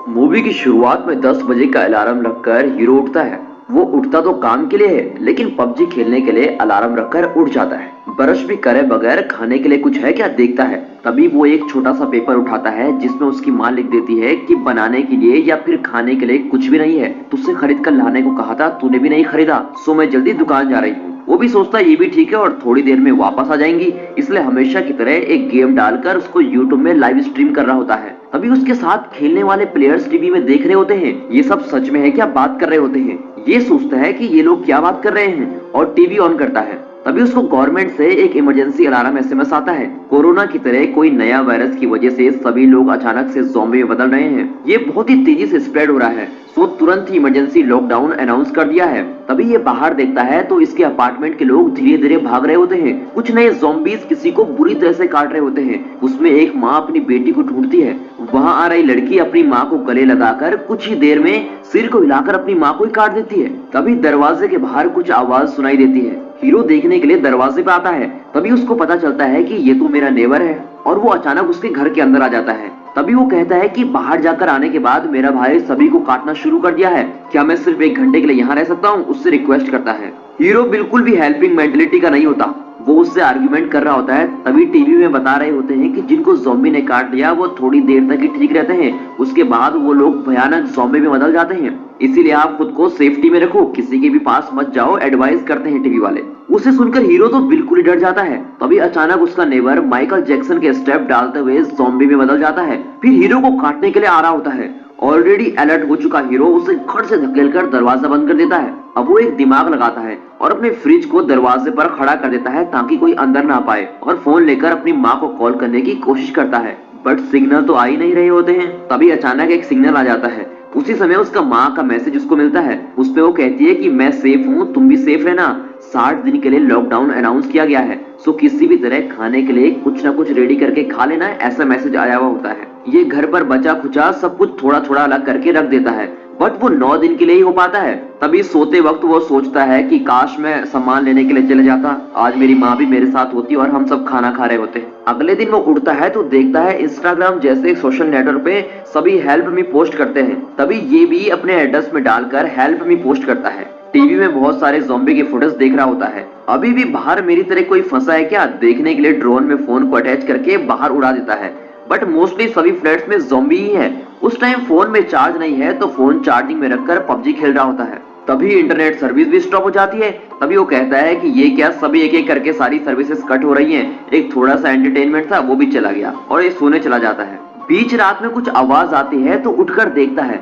Movie की शुरुआत में 10 बजे का अलार्म रखकर हीरो उठता है। वो उठता तो काम के लिए है, लेकिन पबजी खेलने के लिए अलार्म रखकर उठ जाता है। ब्रश भी करे बगैर खाने के लिए कुछ है क्या देखता है। तभी वो एक छोटा सा पेपर उठाता है जिसमें उसकी माँ लिख देती है कि बनाने के लिए या फिर खाने के लिए कुछ भी नहीं है। तुझसे खरीद कर लाने को कहा था, तूने भी नहीं खरीदा, सो मैं जल्दी दुकान जा रही हूँ। वो भी सोचता है ये भी ठीक है और थोड़ी देर में वापस आ जाएंगी, इसलिए हमेशा की तरह एक गेम डालकर उसको यूट्यूब में लाइव स्ट्रीम कर रहा होता है। तभी उसके साथ खेलने वाले प्लेयर्स टीवी में देख रहे होते हैं। ये सब सच में है क्या बात कर रहे होते हैं। ये सोचता है कि ये लोग क्या बात कर रहे हैं और टीवी ऑन करता है। तभी उसको गवर्नमेंट से एक इमरजेंसी अलार्म एसएमएस आता है। कोरोना की तरह कोई नया वायरस की वजह से सभी लोग अचानक से ज़ॉम्बी में बदल रहे हैं। ये बहुत ही तेजी से स्प्रेड हो रहा है, सो तुरंत ही इमरजेंसी लॉकडाउन अनाउंस कर दिया है। तभी ये बाहर देखता है तो इसके अपार्टमेंट के लोग धीरे धीरे भाग रहे होते हैं। कुछ नए ज़ॉम्बीज किसी को बुरी तरह से काट रहे होते हैं। उसमें एक माँ अपनी बेटी को ढूंढती है। वहाँ आ रही लड़की अपनी माँ को गले लगाकर कुछ ही देर में सिर को हिलाकर अपनी माँ को ही काट देती है। तभी दरवाजे के बाहर कुछ आवाज सुनाई देती है। हीरो देखने के लिए दरवाजे पे आता है। तभी उसको पता चलता है कि ये तो मेरा नेबर है और वो अचानक उसके घर के अंदर आ जाता है। तभी वो कहता है कि बाहर जाकर आने के बाद मेरा भाई सभी को काटना शुरू कर दिया है, क्या मैं सिर्फ 1 घंटे के लिए यहाँ रह सकता हूँ। उससे रिक्वेस्ट करता है। हीरो बिल्कुल भी हेल्पिंग मेंटेलिटी का नहीं होता। वो उससे आर्ग्यूमेंट कर रहा होता है। तभी टीवी में बता रहे होते हैं कि जिनको ज़ॉम्बी ने काट लिया वो थोड़ी देर तक ही ठीक रहते हैं, उसके बाद वो लोग भयानक ज़ॉम्बी में बदल जाते हैं। इसीलिए आप खुद को सेफ्टी में रखो, किसी के भी पास मत जाओ, एडवाइस करते हैं टीवी वाले। उसे सुनकर हीरो तो बिल्कुल ही डर जाता है। तभी अचानक उसका नेबर माइकल जैक्सन के स्टेप डालते हुए ज़ॉम्बी में बदल जाता है। फिर हीरो को काटने के लिए आ रहा होता है। ऑलरेडी अलर्ट हो चुका हीरो उसे खट से धकेलकर दरवाजा बंद कर देता है। अब वो एक दिमाग लगाता है और अपने फ्रिज को दरवाजे पर खड़ा कर देता है ताकि कोई अंदर ना पाए, और फोन लेकर अपनी माँ को कॉल करने की कोशिश करता है। बट सिग्नल तो आ ही नहीं रहे होते हैं। तभी अचानक एक सिग्नल आ जाता है। उसी समय उसका माँ का मैसेज उसको मिलता है। उसपे वो कहती है कि मैं सेफ हूँ, तुम भी सेफ रहना। 60 दिन के लिए लॉकडाउन अनाउंस किया गया है, सो किसी भी तरह खाने के लिए कुछ ना कुछ रेडी करके खा लेना, ऐसा मैसेज आया हुआ होता है। ये घर पर बचा खुचा सब कुछ थोड़ा थोड़ा अलग करके रख देता है, बट वो 9 दिन के लिए ही हो पाता है। तभी सोते वक्त वो सोचता है कि काश मैं सामान लेने के लिए चले जाता, आज मेरी माँ भी मेरे साथ होती और हम सब खाना खा रहे होते। अगले दिन वो उठता है तो देखता है इंस्टाग्राम जैसे सोशल नेटवर्क पे सभी हेल्प मी पोस्ट करते हैं। तभी ये भी अपने एड्रेस में डालकर हेल्प मी पोस्ट करता है। टीवी में बहुत सारे ज़ॉम्बी के फुटेज देख रहा होता है। अभी भी बाहर मेरी तरह कोई फंसा है क्या देखने के लिए ड्रोन में फोन को अटैच करके बाहर उड़ा देता है। बट मोस्टली सभी फ्लैट्स में ज़ॉम्बी ही है। उस टाइम फोन में चार्ज नहीं है तो फोन चार्जिंग में रखकर पबजी खेल रहा होता है। तभी इंटरनेट सर्विस भी स्टॉप हो जाती है। तभी वो कहता है कि ये क्या, सभी एक एक करके सारी सर्विसेज कट हो रही हैं। एक थोड़ा सा एंटरटेनमेंट था वो भी चला गया और ये सोने चला जाता है। बीच रात में कुछ आवाज आती है तो उठकर देखता है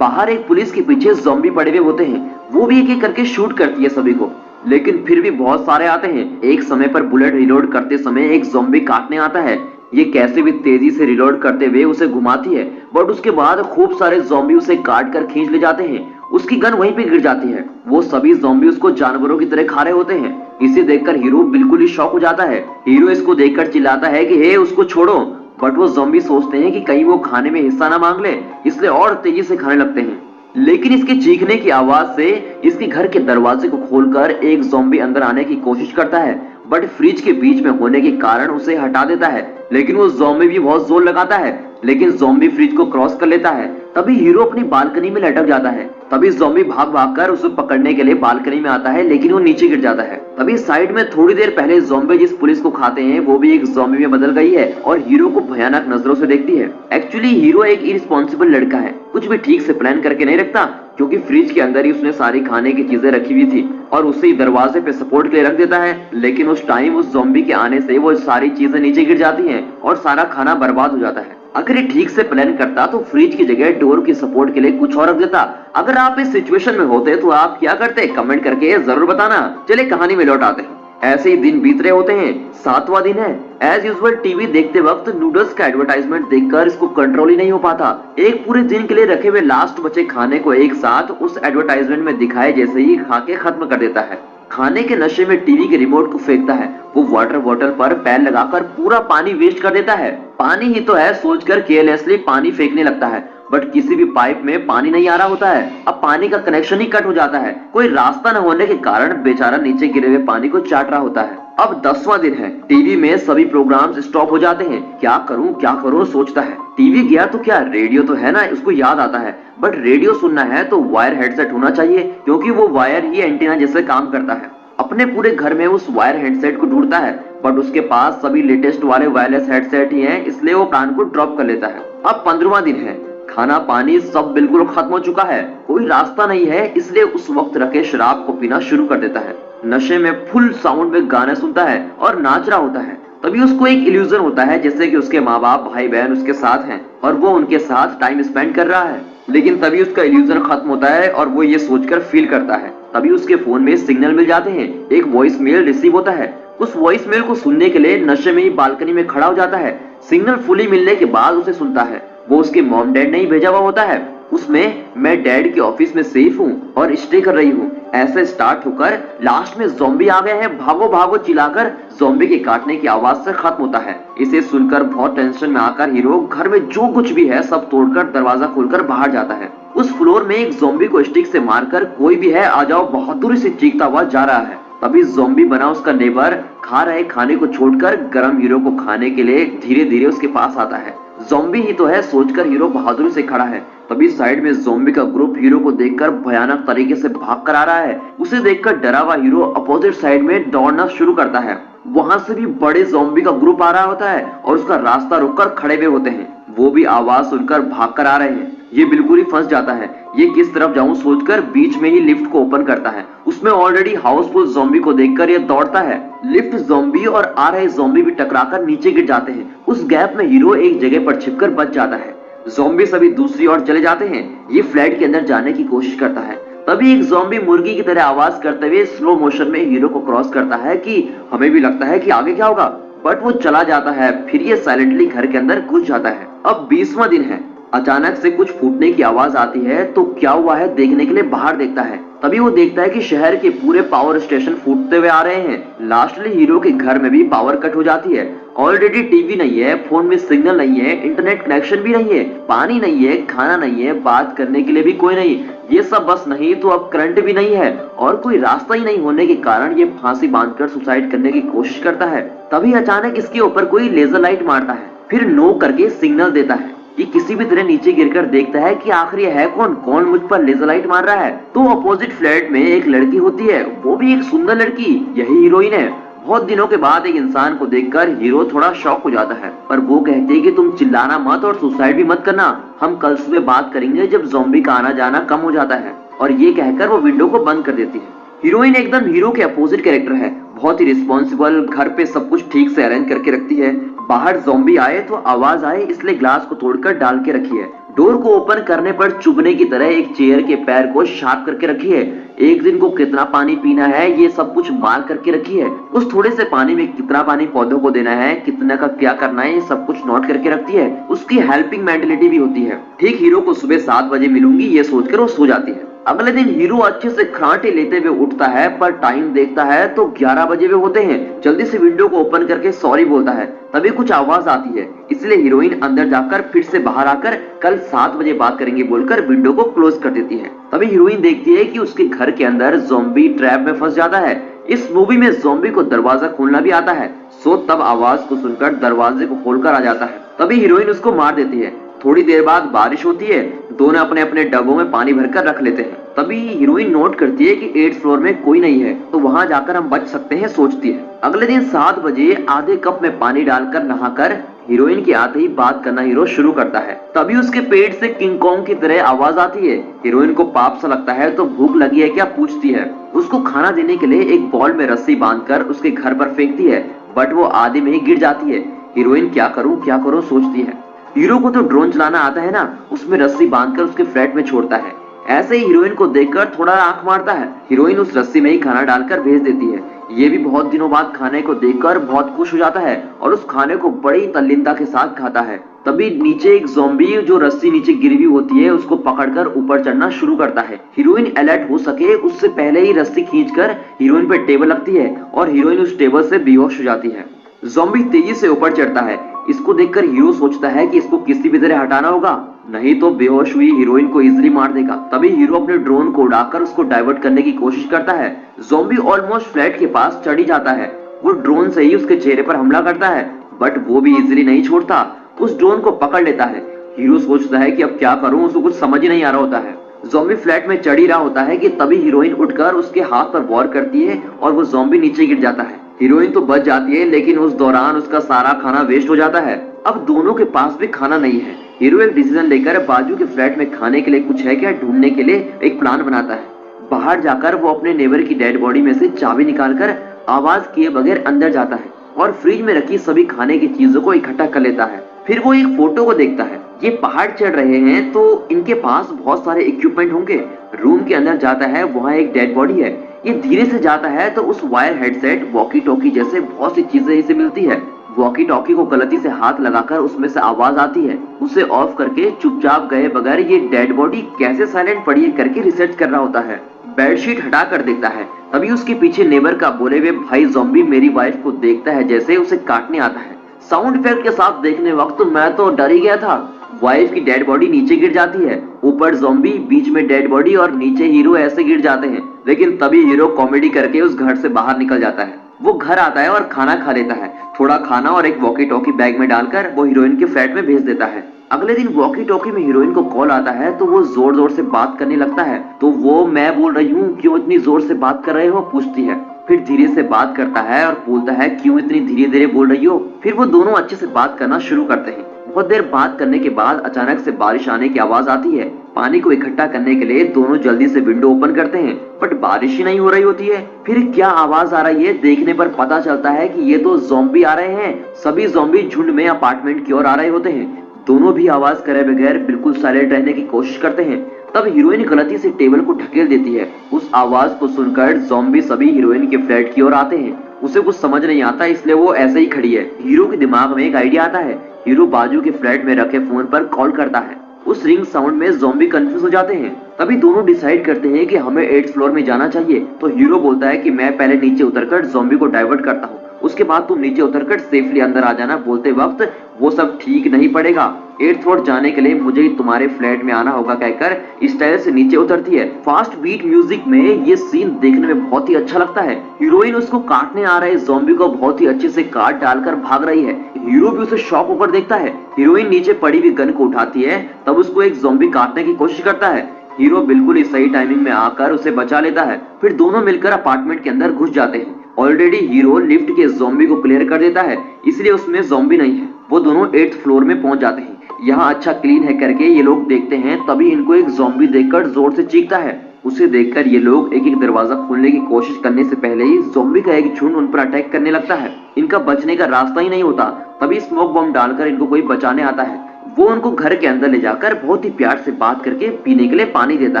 बाहर एक पुलिस के पीछे ज़ॉम्बी पड़े हुए होते हैं। वो भी एक एक करके शूट करती है सभी को, लेकिन फिर भी बहुत सारे आते हैं। एक समय पर बुलेट रिलोड करते समय एक ज़ॉम्बी काटने आता है। ये कैसे भी तेजी से रिलोड करते हुए उसे घुमाती है, बट उसके बाद खूब सारे ज़ॉम्बी उसे काट कर खींच ले जाते हैं। उसकी गन वहीं पे गिर जाती है। वो सभी ज़ॉम्बी उसको जानवरों की तरह खा रहे होते हैं। इसे देखकर हीरो बिल्कुल ही शॉक हो जाता है। हीरो इसको देखकर चिल्लाता है कि हे उसको छोड़ो, बट वो ज़ॉम्बी सोचते हैं कि कहीं वो खाने में हिस्सा ना मांग ले, इसलिए और तेजी से खाने लगते हैं। लेकिन इसके चीखने की आवाज से इसके घर के दरवाजे को खोलकर एक ज़ॉम्बी अंदर आने की कोशिश करता है, बट फ्रिज के बीच में होने के कारण उसे हटा देता है। लेकिन वो ज़ॉम्बी भी बहुत जोर लगाता है, लेकिन ज़ॉम्बी फ्रिज को क्रॉस कर लेता है। तभी हीरो अपनी बालकनी में लटक जाता है। तभी ज़ॉम्बी भाग भागकर उसे पकड़ने के लिए बालकनी में आता है, लेकिन वो नीचे गिर जाता है। तभी साइड में थोड़ी देर पहले ज़ॉम्बी जिस पुलिस को खाते हैं वो भी एक ज़ॉम्बी में बदल गई है और हीरो को भयानक नजरों से देखती है। एक्चुअली हीरो एक इररिस्पॉन्सिबल लड़का है, कुछ भी ठीक से प्लान करके नहीं रखता, क्योंकि फ्रिज के अंदर ही उसने सारी खाने की चीजें रखी हुई थी और उसे ही दरवाजे पे सपोर्ट के लिए रख देता है। लेकिन उस टाइम उस ज़ॉम्बी के आने से वो सारी चीजें नीचे गिर जाती हैं और सारा खाना बर्बाद हो जाता है। अगर ये ठीक से प्लान करता तो फ्रिज की जगह डोर की सपोर्ट के लिए कुछ और रख देता। अगर आप इस सिचुएशन में होते तो आप क्या करते, कमेंट करके जरूर बताना। चलिए कहानी में लौट आते हैं। ऐसे ही दिन बीत रहे होते हैं। 7वां दिन है। एज यूजुअल टीवी देखते वक्त नूडल्स का एडवर्टाइजमेंट देखकर इसको कंट्रोल ही नहीं हो पाता। एक पूरे दिन के लिए रखे हुए लास्ट बचे खाने को एक साथ उस एडवर्टाइजमेंट में दिखाए जैसे ही खा के खत्म कर देता है। खाने के नशे में टीवी के रिमोट को फेंकता है। वो वाटर बॉटल पर पैर लगाकर पूरा पानी वेस्ट कर देता है। पानी ही तो है सोचकर केयरलेसली पानी फेंकने लगता है, बट किसी भी पाइप में पानी नहीं आ रहा होता है। अब पानी का कनेक्शन ही कट हो जाता है। कोई रास्ता न होने के कारण बेचारा नीचे गिरे हुए पानी को चाट रहा होता है। अब 10वां दिन है। टीवी में सभी प्रोग्राम्स स्टॉप हो जाते हैं। क्या करूं सोचता है। टीवी गया तो क्या, रेडियो तो है ना, उसको याद आता है। बट रेडियो सुनना है तो वायर हेडसेट होना चाहिए, क्योंकि वो वायर ही एंटीना जैसे काम करता है। अपने पूरे घर में उस वायर हेडसेट को ढूंढता है, बट उसके पास सभी लेटेस्ट वाले वायरलेस हेडसेट ही हैं, इसलिए वो प्लान को ड्रॉप कर लेता है। अब 15वां दिन है, खाना पानी सब बिल्कुल खत्म हो चुका है, कोई रास्ता नहीं है, इसलिए उस वक्त रखे शराब को पीना शुरू कर देता है। नशे में फुल साउंड में गाने सुनता है और नाच रहा होता है। तभी उसको एक इल्यूजन होता है जैसे कि उसके माँ बाप भाई बहन उसके साथ हैं और वो उनके साथ टाइम स्पेंड कर रहा है। लेकिन तभी उसका इल्यूजन खत्म होता है और वो ये सोचकर फील करता है। तभी उसके फोन में सिग्नल मिल जाते हैं, एक वॉइस मेल रिसीव होता है। उस वॉइस मेल को सुनने के लिए नशे में ही बालकनी में खड़ा हो जाता है। सिग्नल फुली मिलने के बाद उसे सुनता है, वो उसके मॉम डैड ने ही भेजा हुआ होता है। उसमें मैं डैड के ऑफिस में सेफ हूँ और स्टे कर रही हूँ, ऐसे स्टार्ट होकर लास्ट में ज़ॉम्बी आ गए हैं, भागो भागो चिल्लाकर ज़ॉम्बी के काटने की आवाज से खत्म होता है। इसे सुनकर बहुत टेंशन में आकर हीरो घर में जो कुछ भी है सब तोड़कर दरवाजा खोलकर बाहर जाता है। उस फ्लोर में एक ज़ॉम्बी को स्टिक से मारकर कोई भी है आ जाओ बहादुरी से चीखता हुआ जा रहा है। तभी ज़ॉम्बी बना उसका नेबर खा रहे खाने को छोड़कर गरम हीरो को खाने के लिए धीरे धीरे उसके पास आता है। ज़ॉम्बी ही तो है सोचकर हीरो बहादुरी से खड़ा है। तभी साइड में ज़ॉम्बी का ग्रुप हीरो को देखकर भयानक तरीके से भाग कर आ रहा है। उसे देखकर डरा हुआ हीरो अपोजिट साइड में दौड़ना शुरू करता है। वहां से भी बड़े ज़ॉम्बी का ग्रुप आ रहा होता है और उसका रास्ता रोककर खड़े हुए होते हैं। वो भी आवाज सुनकर भाग कर आ रहे हैं। ये बिल्कुल ही फंस जाता है, ये किस तरफ जाऊं सोचकर बीच में ही लिफ्ट को ओपन करता है। उसमें ऑलरेडी हाउसफुल ज़ॉम्बी को देखकर ये दौड़ता है। लिफ्ट ज़ॉम्बी और आ रहे ज़ॉम्बी भी टकराकर नीचे गिर जाते हैं। उस गैप में हीरो एक जगह पर छिपकर बच जाता है। ज़ॉम्बी सभी दूसरी ओर चले जाते हैं। ये फ्लैट के अंदर जाने की कोशिश करता है। तभी एक ज़ॉम्बी मुर्गी की तरह आवाज करते हुए स्लो मोशन में हीरो को क्रॉस करता है कि हमें भी लगता है कि आगे क्या होगा, बट वो चला जाता है। फिर ये साइलेंटली घर के अंदर घुस जाता है। अब 20वां दिन है। अचानक से कुछ फूटने की आवाज आती है तो क्या हुआ है देखने के लिए बाहर देखता है। तभी वो देखता है कि शहर के पूरे पावर स्टेशन फूटते हुए आ रहे हैं। लास्टली हीरो के घर में भी पावर कट हो जाती है। ऑलरेडी टीवी नहीं है, फोन में सिग्नल नहीं है, इंटरनेट कनेक्शन भी नहीं है, पानी नहीं है, खाना नहीं है, बात करने के लिए भी कोई नहीं। ये सब बस नहीं तो अब करंट भी नहीं है और कोई रास्ता ही नहीं होने के कारण ये फांसी बांधकर सुसाइड करने की कोशिश करता है। तभी अचानक इसके ऊपर कोई लेजर लाइट मारता है, फिर नो करके सिग्नल देता है। ये किसी भी तरह नीचे गिरकर देखता है कि आखिर ये है कौन, कौन मुझ पर लेजर लाइट मार रहा है। तो अपोजिट फ्लैट में एक लड़की होती है, वो भी एक सुंदर लड़की, यही हीरोइन है। बहुत दिनों के बाद एक इंसान को देखकर हीरो थोड़ा शॉक हो जाता है, पर वो कहते हैं कि तुम चिल्लाना मत और सुसाइड भी मत करना, हम कल सुबह बात करेंगे जब ज़ॉम्बी का आना जाना कम हो जाता है। और ये कहकर वो विंडो को बंद कर देती है। हीरोइन एकदम हीरो के अपोजिट कैरेक्टर है, बहुत ही रिस्पॉन्सिबल, घर पे सब कुछ ठीक से अरेंज करके रखती है। बाहर ज़ॉम्बी आए तो आवाज आए इसलिए ग्लास को तोड़कर डाल के रखी है। डोर को ओपन करने पर चुभने की तरह एक चेयर के पैर को शार्प करके रखी है। एक दिन को कितना पानी पीना है ये सब कुछ मार्क करके रखी है। उस थोड़े से पानी में कितना पानी पौधों को देना है, कितना का क्या करना है, ये सब कुछ नोट करके रखती है। उसकी हेल्पिंग मेंटेलिटी भी होती है। ठीक हीरो को सुबह 7 बजे मिलूंगी ये सोचकर वो सो जाती है। अगले दिन हीरो अच्छे से खराटे लेते हुए उठता है, पर टाइम देखता है तो 11 बजे हुए होते हैं। जल्दी से विंडो को ओपन करके सॉरी बोलता है। तभी कुछ आवाज आती है, इसलिए हीरोइन अंदर जाकर फिर से बाहर आकर कल 7 बजे बात करेंगे बोलकर विंडो को क्लोज कर देती है। तभी हीरोइन देखती है कि उसके घर के अंदर ज़ॉम्बी ट्रैप में फंस जाता है। इस मूवी में ज़ॉम्बी को दरवाजा खोलना भी आता है, सो तब आवाज को सुनकर दरवाजे को खोलकर आ जाता है। तभी हीरोइन उसको मार देती है। थोड़ी देर बाद बारिश होती है, दोनों अपने अपने डब्बों में पानी भरकर रख लेते हैं। तभी हीरोइन नोट करती है कि 8th फ्लोर में कोई नहीं है, तो वहां जाकर हम बच सकते हैं सोचती है। अगले दिन 7 बजे आधे कप में पानी डालकर नहाकर हीरोइन के आते ही बात करना हीरो शुरू करता है। तभी उसके पेट से किंग कॉन्ग की तरह आवाज आती है। हीरोइन को पाप सा लगता है तो भूख लगी है क्या पूछती है। उसको खाना देने के लिए एक बॉल में रस्सी बांधकर उसके घर पर फेंकती है, बट वो आधे में ही गिर जाती है। हीरोइन क्या करूं सोचती है। हीरो को तो ड्रोन चलाना आता है ना, उसमें रस्सी बांधकर उसके फ्लैट में छोड़ता है। ऐसे ही हीरोइन को देखकर थोड़ा आंख मारता है। हीरोइन उस रस्सी में ही खाना डालकर भेज देती है। ये भी बहुत दिनों बाद खाने को देखकर बहुत खुश हो जाता है और उस खाने को बड़ी तल्लीनता के साथ खाता है। तभी नीचे एक ज़ॉम्बी जो रस्सी नीचे गिरी हुई होती है उसको पकड़कर ऊपर चढ़ना शुरू करता है। हीरोइन अलर्ट हो सके उससे पहले ही रस्सी खींचकर हीरोइन पे टेबल लगती है और हीरोइन उस टेबल से बेहोश हो जाती है। ज़ॉम्बी तेजी से ऊपर चढ़ता है। इसको देखकर हीरो सोचता है कि इसको किसी भी तरह हटाना होगा, नहीं तो बेहोश हुई हीरोइन को इजीली मार देगा। तभी हीरो अपने ड्रोन को उड़ाकर उसको डाइवर्ट करने की कोशिश करता है। ज़ॉम्बी ऑलमोस्ट फ्लैट के पास चढ़ ही जाता है। वो ड्रोन से ही उसके चेहरे पर हमला करता है, बट वो भी इजीली नहीं छोड़ता। उस ड्रोन को पकड़ लेता है। हीरो सोचता है कि अब क्या करूं, उसको कुछ समझ ही नहीं आ रहा होता है। ज़ॉम्बी फ्लैट में चढ़ ही रहा होता है कि तभी हीरोइन उठकर उसके हाथ पर वार करती है और वो ज़ॉम्बी नीचे गिर जाता है। हीरोइन तो बच जाती है, लेकिन उस दौरान उसका सारा खाना वेस्ट हो जाता है। अब दोनों के पास भी खाना नहीं है। हीरो एक डिसीजन लेकर बाजू के फ्लैट में खाने के लिए कुछ है क्या ढूंढने के लिए एक प्लान बनाता है। बाहर जाकर वो अपने नेबर की डेड बॉडी में से चाबी निकालकर आवाज किए बगैर अंदर जाता है और फ्रिज में रखी सभी खाने की चीजों को इकट्ठा कर लेता है। फिर वो एक फोटो को देखता है। ये पहाड़ चढ़ रहे हैं तो इनके पास बहुत सारे इक्विपमेंट होंगे। रूम के अंदर जाता है, वहाँ एक डेड बॉडी है। ये धीरे से जाता है तो उस वायर हेडसेट, वॉकी टॉकी जैसे बहुत सी चीजें इसे मिलती है। वॉकी टॉकी को गलती से हाथ लगाकर उसमें से आवाज आती है। उसे ऑफ करके चुपचाप गए बगैर ये डेड बॉडी कैसे साइलेंट पड़ी है करके रिसर्च कर रहा होता है। बेडशीट हटा कर देखता है, तभी उसके पीछे नेबर का बोले हुए भाई ज़ॉम्बी मेरी वाइफ को देखता है जैसे उसे काटने आता है। साउंड इफेक्ट के साथ देखने वक्त मैं तो डर ही गया था। वाइफ की डेड बॉडी नीचे गिर जाती है, ऊपर ज़ॉम्बी, बीच में डेड बॉडी और नीचे हीरो ऐसे गिर जाते हैं। लेकिन तभी हीरो कॉमेडी करके उस घर से बाहर निकल जाता है। वो घर आता है और खाना खा लेता है। थोड़ा खाना और एक वॉकी टॉकी बैग में डालकर वो हीरोइन के फ्लैट में भेज देता है। अगले दिन वॉकी टॉकी में हीरोइन को कॉल आता है तो वो जोर जोर से बात करने लगता है। तो वो मैं बोल रही हूँ, क्यों इतनी जोर से बात कर रहे हो, पूछती है। फिर धीरे से बात करता है और बोलता है क्यों इतनी धीरे धीरे बोल रही हो। फिर वो दोनों अच्छे से बात करना शुरू करते हैं। बहुत देर बात करने के बाद अचानक से बारिश आने की आवाज आती है। पानी को इकट्ठा करने के लिए दोनों जल्दी से विंडो ओपन करते हैं, बट बारिश ही नहीं हो रही होती है। फिर क्या आवाज आ रही है देखने पर पता चलता है कि ये तो ज़ॉम्बी आ रहे हैं। सभी ज़ॉम्बी झुंड में अपार्टमेंट की ओर आ रहे होते हैं। दोनों भी आवाज करे बगैर बिल्कुल साइलेंट रहने की कोशिश करते हैं। तब हीरोइन गलती से टेबल को ढकेल देती है। उस आवाज को सुनकर ज़ॉम्बी सभी हीरोइन के फ्लैट की ओर आते हैं। उसे कुछ समझ नहीं आता, इसलिए वो ऐसे ही खड़ी है। हीरो के दिमाग में एक आइडिया आता है। हीरो बाजू के फ्लैट में रखे फोन पर कॉल करता है। उस रिंग साउंड में ज़ॉम्बी कंफ्यूज हो जाते हैं। तभी दोनों डिसाइड करते हैं कि हमें 8th फ्लोर में जाना चाहिए। तो हीरो बोलता है कि मैं पहले नीचे उतरकर ज़ॉम्बी को डाइवर्ट करता हूँ, उसके बाद तुम नीचे उतरकर सेफली अंदर आ जाना। बोलते वक्त वो सब ठीक नहीं पड़ेगा, 8th फ्लोर जाने के लिए मुझे ही तुम्हारे फ्लैट में आना होगा कहकर स्टाइल से नीचे उतरती है। फास्ट बीट म्यूजिक में ये सीन देखने में बहुत ही अच्छा लगता है। हीरोइन उसको काटने आ रहे ज़ॉम्बी को बहुत ही अच्छे से काट डालकर भाग रही है। हीरो भी उसे शॉक होकर देखता है। हीरोइन नीचे पड़ी हुई गन को उठाती है, तब उसको एक ज़ॉम्बी काटने की कोशिश करता है। हीरो बिल्कुल ही सही टाइमिंग में आकर उसे बचा लेता है। फिर दोनों मिलकर अपार्टमेंट के अंदर घुस जाते हैं। ऑलरेडी हीरो लिफ्ट के ज़ॉम्बी को क्लियर कर देता है, इसलिए उसमें ज़ॉम्बी नहीं है। वो दोनों 8th फ्लोर में पहुंच जाते हैं। यहाँ अच्छा क्लीन है करके ये लोग देखते हैं, तभी इनको एक ज़ॉम्बी देखकर जोर से चीखता है। उसे देखकर ये लोग एक एक दरवाजा खोलने की कोशिश करने से पहले ही ज़ॉम्बी का एक झुंड उन पर अटैक करने लगता है। इनका बचने का रास्ता ही नहीं होता। तभी स्मोक बम डालकर इनको कोई बचाने आता है। वो उनको घर के अंदर ले जाकर बहुत ही प्यार से बात करके पीने के लिए पानी देता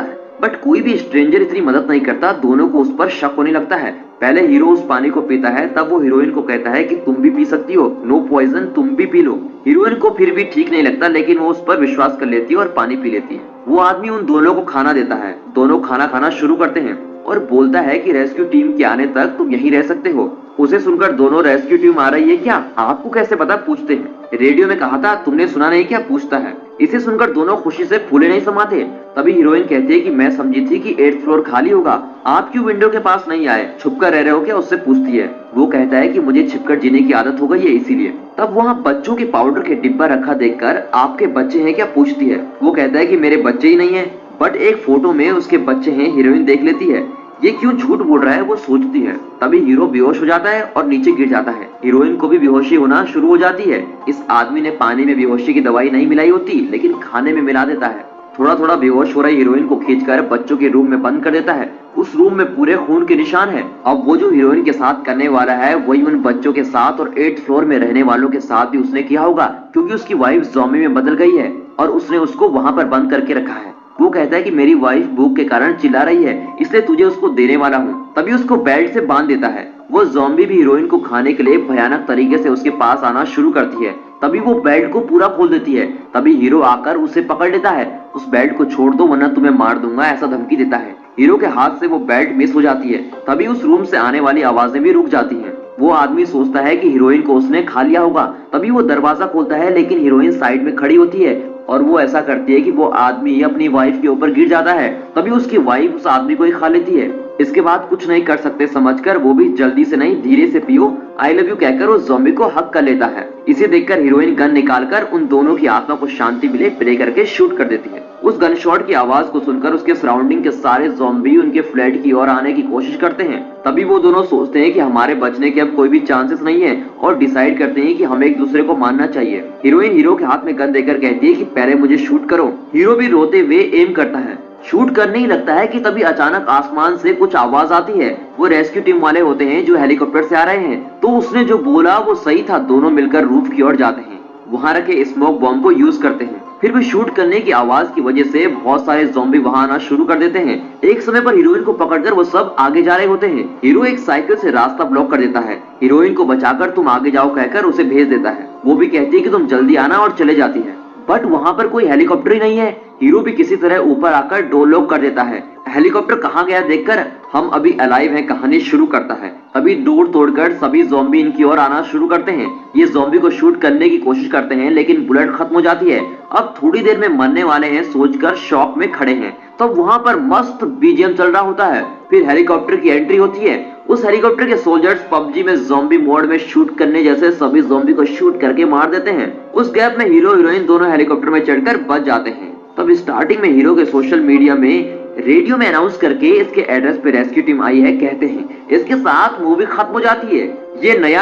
है, बट कोई भी स्ट्रेंजर इतनी मदद नहीं करता। दोनों को उस पर शक होने लगता है। पहले हीरो उस पानी को पीता है, तब वो हीरोइन को कहता है कि तुम भी पी सकती हो, नो पॉइजन, तुम भी पी लो। हीरोइन को फिर भी ठीक नहीं लगता, लेकिन वो उस पर विश्वास कर लेती है और पानी पी लेती है। वो आदमी उन दोनों को खाना देता है। दोनों खाना खाना शुरू करते हैं और बोलता है कि रेस्क्यू टीम के आने तक तुम यहीं रह सकते हो। उसे सुनकर दोनों रेस्क्यू टीम आ रही है क्या, आपको कैसे पता, पूछते हैं। रेडियो में कहा था, तुमने सुना नहीं क्या, पूछता है। इसे सुनकर दोनों खुशी से फूले नहीं समाते। तभी हीरोइन कहती है कि मैं समझी थी कि 8th फ्लोर खाली होगा, आप क्यों विंडो के पास नहीं आए, छुपकर रह रहे हो क्या, उससे पूछती है। वो कहता है कि मुझे छिपकर जीने की आदत हो गई है इसीलिए। तब वहाँ बच्चों के पाउडर के डिब्बा रखा देखकर आपके बच्चे हैं क्या, पूछती है। वो कहता है कि मेरे बच्चे ही नहीं है, बट एक फोटो में उसके बच्चे हैं। हीरोइन देख लेती है, ये क्यों झूठ बोल रहा है, वो सोचती है। तभी हीरो बेहोश हो जाता है और नीचे गिर जाता है। हीरोइन को भी बेहोशी होना शुरू हो जाती है। इस आदमी ने पानी में बेहोशी की दवाई नहीं मिलाई होती, लेकिन खाने में मिला देता है। थोड़ा थोड़ा बेहोश हो रही हीरोइन को खींचकर बच्चों के रूम में बंद कर देता है। उस रूम में पूरे खून के निशान है। अब वो जो हीरोइन के साथ करने वाला है वही उन बच्चों के साथ और 8th फ्लोर में रहने वालों के साथ भी उसने किया होगा, क्योंकि उसकी वाइफ ज़ॉम्बी में बदल गई है और उसने उसको वहां पर बंद करके रखा है। वो कहता है कि मेरी वाइफ भूख के कारण चिल्ला रही है, इसलिए तुझे उसको देने वाला हूँ। तभी उसको बेल्ट से बांध देता है। वो ज़ॉम्बी भी हीरोइन को खाने के लिए भयानक तरीके से उसके पास आना शुरू करती है। तभी वो बेल्ट को पूरा खोल देती है। तभी हीरो आकर उसे पकड़ लेता है। उस बेल्ट को छोड़ दो वरना तुम्हें मार दूंगा, ऐसा धमकी देता है। हीरो के हाथ से वो बेल्ट मिस हो जाती है। तभी उस रूम से आने वाली आवाजें भी रुक जाती हैं। वो आदमी सोचता है कि हीरोइन को उसने खा लिया होगा। तभी वो दरवाजा खोलता है, लेकिन हीरोइन साइड में खड़ी होती है और वो ऐसा करती है कि वो आदमी अपनी वाइफ के ऊपर गिर जाता है। तभी उसकी वाइफ उस आदमी को ही खा लेती है। इसके बाद कुछ नहीं कर सकते समझकर वो भी जल्दी से नहीं धीरे से पियो आई लव यू कहकर उस ज़ॉम्बी को हक कर लेता है। इसे देखकर हीरोइन गन निकालकर उन दोनों की आत्मा को शांति मिले प्रे करके शूट कर देती है। उस गन शॉट की आवाज को सुनकर उसके सराउंडिंग के सारे ज़ॉम्बी उनके फ्लैट की ओर आने की कोशिश करते हैं। तभी वो दोनों सोचते हैं कि हमारे बचने के अब कोई भी चांसेस नहीं है और डिसाइड करते हैं कि हमें एक दूसरे को मारना चाहिए। हीरोइन हीरो के हाथ में गन देकर कहती है कि पहले मुझे शूट करो। हीरो भी रोते हुए एम करता है, शूट करने ही लगता है कि तभी अचानक आसमान से कुछ आवाज आती है। वो रेस्क्यू टीम वाले होते हैं जो हेलीकॉप्टर से आ रहे हैं। तो उसने जो बोला वो सही था, दोनों मिलकर रूफ की ओर जाते हैं, वहां रखे स्मोक बॉम्ब को यूज करते हैं। फिर भी शूट करने की आवाज की वजह से बहुत सारे ज़ॉम्बी वहां आना शुरू कर देते हैं। एक समय पर हीरोइन को पकड़कर वो सब आगे जा रहे होते हैं। हीरो एक साइकिल से रास्ता ब्लॉक कर देता है। हीरोइन को बचाकर तुम आगे जाओ कहकर उसे भेज देता है। वो भी कहती है कि तुम जल्दी आना और चले जाती है। बट वहां पर कोई हेलीकॉप्टर ही नहीं है। हीरो भी किसी तरह ऊपर आकर डोर लॉक कर देता है। हेलीकॉप्टर कहाँ गया देखकर हम अभी अलाइव हैं कहानी शुरू करता है। तभी डोर तोड़कर सभी ज़ॉम्बी इनकी ओर आना शुरू करते हैं। ये ज़ॉम्बी को शूट करने की कोशिश करते हैं लेकिन बुलेट खत्म हो जाती है। अब थोड़ी देर में मरने वाले हैं सोचकर शॉक में खड़े हैं। तो वहां पर मस्त बीजीएम चल रहा होता है। फिर हेलीकॉप्टर की एंट्री होती है। उस हेलीकॉप्टर के सोल्जर्स पबजी में ज़ॉम्बी मोड में शूट करने जैसे सभी ज़ॉम्बी को शूट करके मार देते हैं। उस गैप में हीरो हीरोइन दोनों हेलीकॉप्टर में चढ़कर बच जाते हैं। तब स्टार्टिंग में हीरो के सोशल मीडिया में रेडियो में अनाउंस करके इसके एड्रेस पे रेस्क्यू टीम आई है कहते हैं। इसके साथ मूवी खत्म हो जाती है। ये नया